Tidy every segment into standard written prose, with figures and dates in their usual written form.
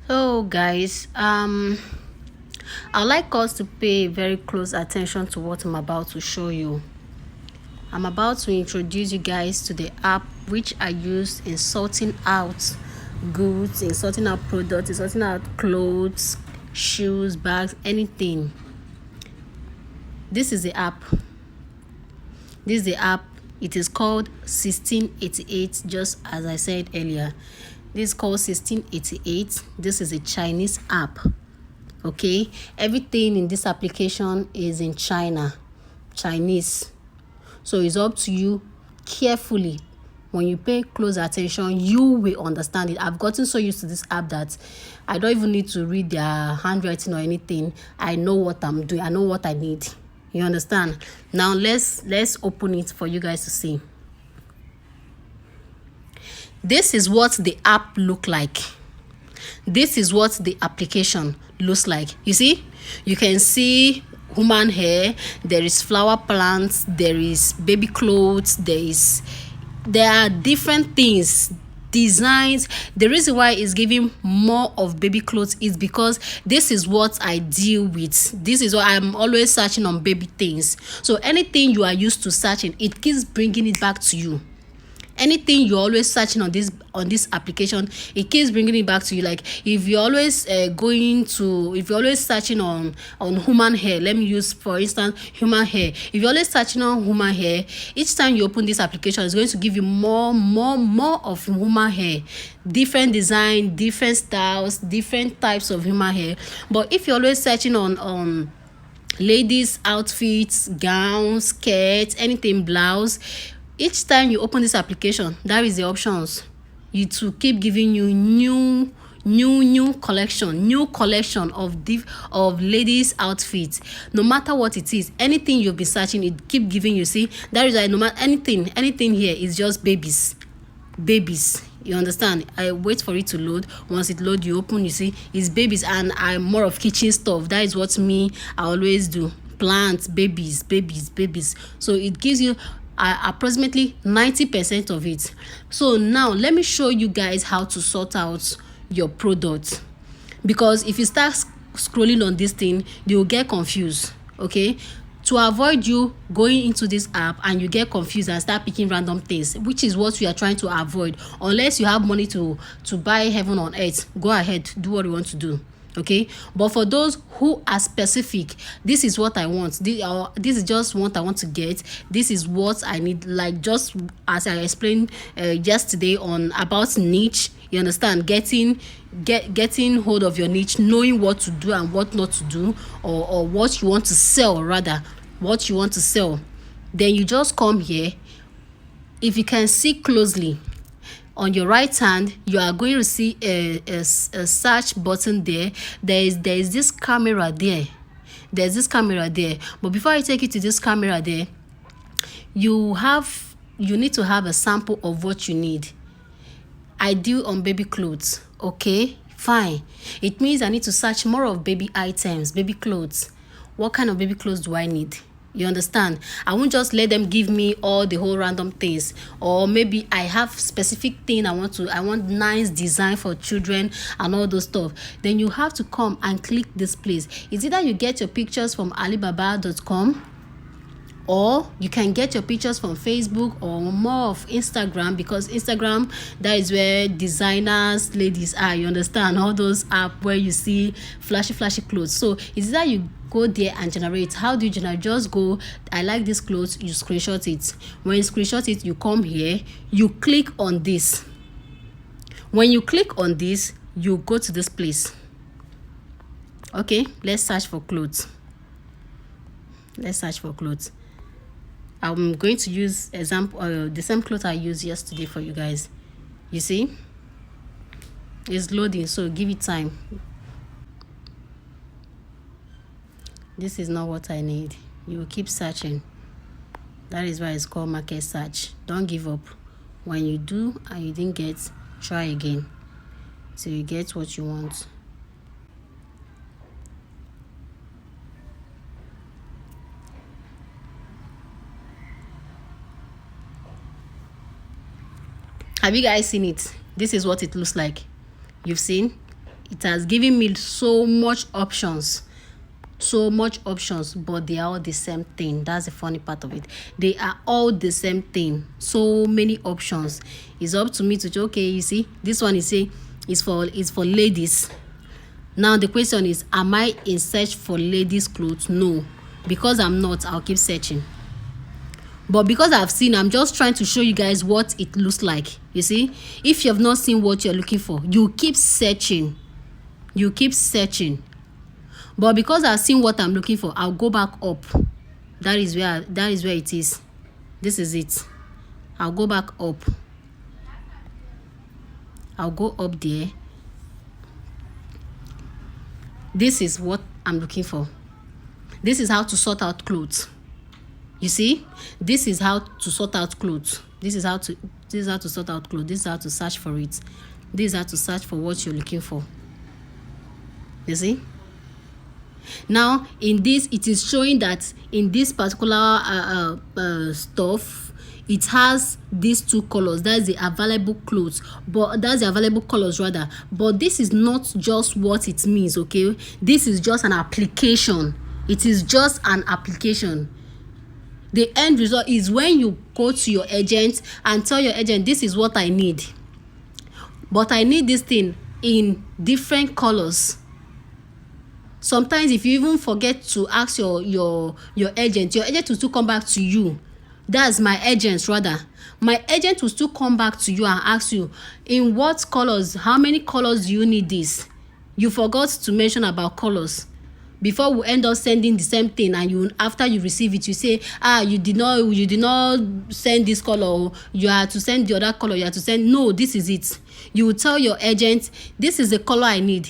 So guys, I'd like us to pay very close attention to what I'm about to show you. I'm about to introduce you guys to the app which I use in sorting out goods, in sorting out products, in sorting out clothes, shoes, bags, anything. This is the app. It is called 1688, just as I said earlier. This is called 1688. This is a Chinese app. Okay, everything in this application is in Chinese. So it's up to you carefully. When you pay close attention, you will understand it. I've gotten so used to this app that I don't even need to read their handwriting or anything. I know what I'm doing. I know what I need. You understand? Now let's open it for you guys to see. This is what the app look like. This is what the application looks like. You see, you can see human hair, there is flower plants, there is baby clothes, there are different things, designs. The reason why it's giving more of baby clothes is because this is what I deal with. This is what I'm always searching on, baby things. So anything you are used to searching, it keeps bringing it back to you. Anything you're always searching on this application, it keeps bringing it back to you. Like if you're always searching on human hair, let me use for instance human hair. If you're always searching on human hair, each time you open this application, it's going to give you more of human hair, different design, different styles, different types of human hair. But if you're always searching on ladies outfits, gowns, skirts, anything, blouse, each time you open this application, that is the options. It will keep giving you new collection of ladies outfits. No matter what it is, anything you've been searching, it keep giving you. See, that is why no matter anything here is just babies. You understand? I wait for it to load. Once it load, you open, you see it's babies. And I'm more of kitchen stuff. That is what I always do. Plants, babies. So it gives you approximately 90% of it. So now let me show you guys how to sort out your product, because if you start scrolling on this thing, you'll get confused. Okay, to avoid you going into this app and you get confused and start picking random things, which is what we are trying to avoid. Unless you have money to buy heaven on earth, go ahead, do what you want to do. Okay, but for those who are specific, this is what I want, this is just what I want to get, this is what I need, like just as I explained yesterday on about niche. You understand? Getting hold of your niche, knowing what to do and what not to do, or what you want to sell, rather what you want to sell. Then you just come here. If you can see closely, on your right hand, you are going to see a search button there. There is this camera there. There's this camera there. But before I take you to this camera there, you need to have a sample of what you need. I deal on baby clothes. Okay, fine. It means I need to search more of baby items, baby clothes. What kind of baby clothes do I need? You understand? I won't just let them give me all the whole random things. Or maybe I have specific thing I want nice design for children and all those stuff. Then you have to come and click this place. It's either you get your pictures from Alibaba.com, or you can get your pictures from Facebook, or more of Instagram, because Instagram, that is where designers, ladies are. You understand? All those apps where you see flashy clothes. So it's either you go there and generate. How do you generate? Just go, I like this clothes, you screenshot it. When you screenshot it, you come here, you click on this. When you click on this, you go to this place. Okay, let's search for clothes. I'm going to use example the same cloth I used yesterday for you guys. You see, it's loading, so give it time. This is not what I need. You will keep searching. That is why it's called market search. Don't give up. When you do and you didn't get, try again till you get what you want. Have you guys seen it? This is what it looks like. You've seen? it has given me so much options, but they are all the same thing. That's the funny part of it. They are all the same thing. So many options. It's up to me to, okay, you see, this one is say is for ladies. Now the question is, am I in search for ladies clothes? No, because I'm not, I'll keep searching. But because I've seen, I'm just trying to show you guys what it looks like. You see, if you have not seen what you're looking for, you keep searching. But because I've seen what I'm looking for, I'll go back up. That is where it is. This is it. I'll go back up. I'll go up there. This is what I'm looking for. This is how to sort out clothes. You see, this is how to sort out clothes. This is how to sort out clothes. This is how to search for it. This is how to search for what you're looking for. You see? Now, in this, it is showing that in this particular stuff, it has these two colors. That's the available clothes, but that's the available colors rather. But this is not just what it means, okay? This is just an application. It is just an application. The end result is when you go to your agent and tell your agent, this is what I need, but I need this thing in different colors. Sometimes if you even forget to ask your agent will still come back to you. That's my agent rather. My agent will still come back to you and ask you, in what colors, how many colors do you need this? You forgot to mention about colors. Before we end up sending the same thing, and after you receive it, you say, you did not send this color, you have to send the other color, you have to send. No, this is it. You will tell your agent, this is the color I need.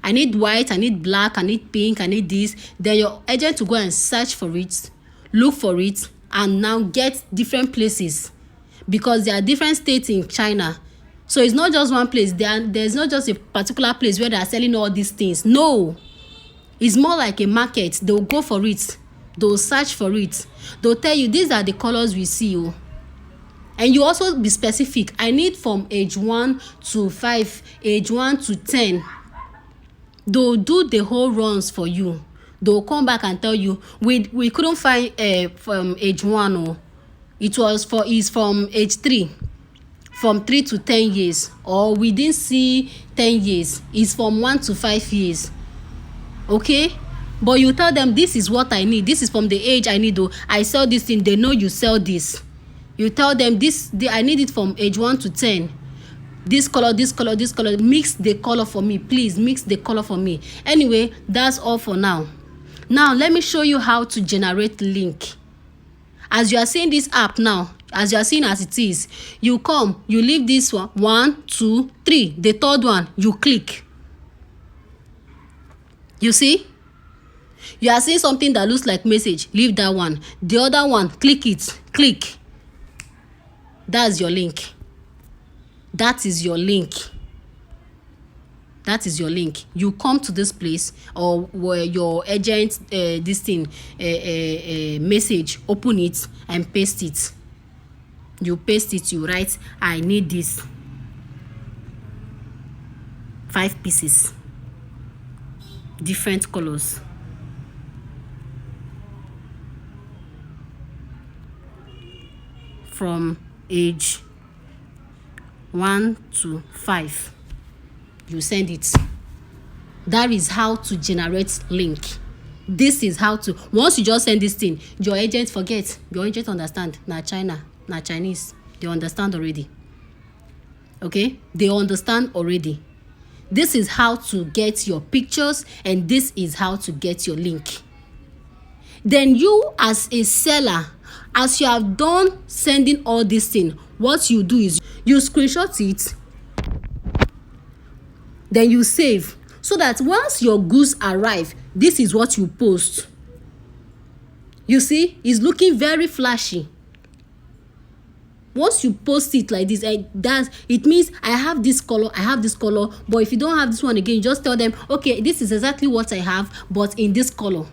I need white, I need black, I need pink, I need this. Then your agent will go and search for it, look for it, and now get different places, because there are different states in China. So it's not just one place. There's not just a particular place where they are selling all these things. No, it's more like a market. They'll go for it, they'll search for it, they'll tell you these are the colors we see. And you also be specific. I need from age 1 to 5, age 1 to 10. They'll do the whole runs for you. They'll come back and tell you, we couldn't find from age 1. It's from age 3, from 3 to 10 years, or we didn't see 10 years. It's from 1 to 5 years. Okay, but you tell them, this is what I need, this is from the age I need. I sell this thing, they know you sell this. You tell them, I need it from age 1 to 10. This color, mix the color for me, please mix the color for me. Anyway, that's all for now. Now let me show you how to generate link. As you are seeing this app now, as you are seeing as it is, you come, you leave this 1, 2, 3, the third one you click. You see, you are seeing something that looks like message, leave that one. The other one, click it, click. That's your link. That is your link. You come to this place, or where your agent this thing message, open it and paste it. You paste it, you write, I need this 5 pieces, different colors. From age 1 to 5, you send it. That is how to generate link. This is how to, once you just send this thing, your agent forget, your agent understand. Chinese, they understand already. Okay, they understand already. This is how to get your pictures, and this is how to get your link. Then you, as a seller, as you have done sending all this thing, what you do is you screenshot it, then you save, so that once your goods arrive, this is what you post. You see, it's looking very flashy. Once you post it like this, it means I have this color, but if you don't have this one again, you just tell them, okay, this is exactly what I have, but in this color.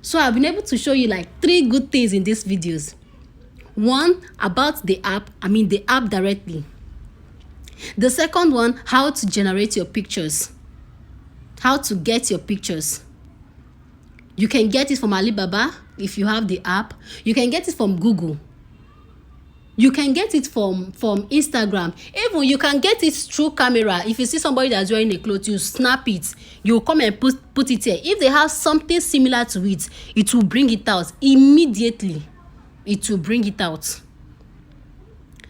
So I've been able to show you like 3 good things in these videos. One, about the app, the app directly. The second one, how to generate your pictures. How to get your pictures. You can get it from Alibaba if you have the app. You can get it from Google. You can get it from Instagram. Even you can get it through camera. If you see somebody that's wearing a cloth, you snap it. You come and put it here. If they have something similar to it, it will bring it out immediately. It will bring it out.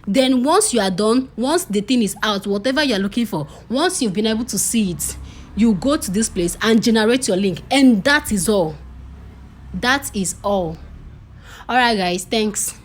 Then once you are done, once the thing is out, whatever you are looking for, once you've been able to see it, you go to this place and generate your link, and that is all. That is all. All right, guys, thanks.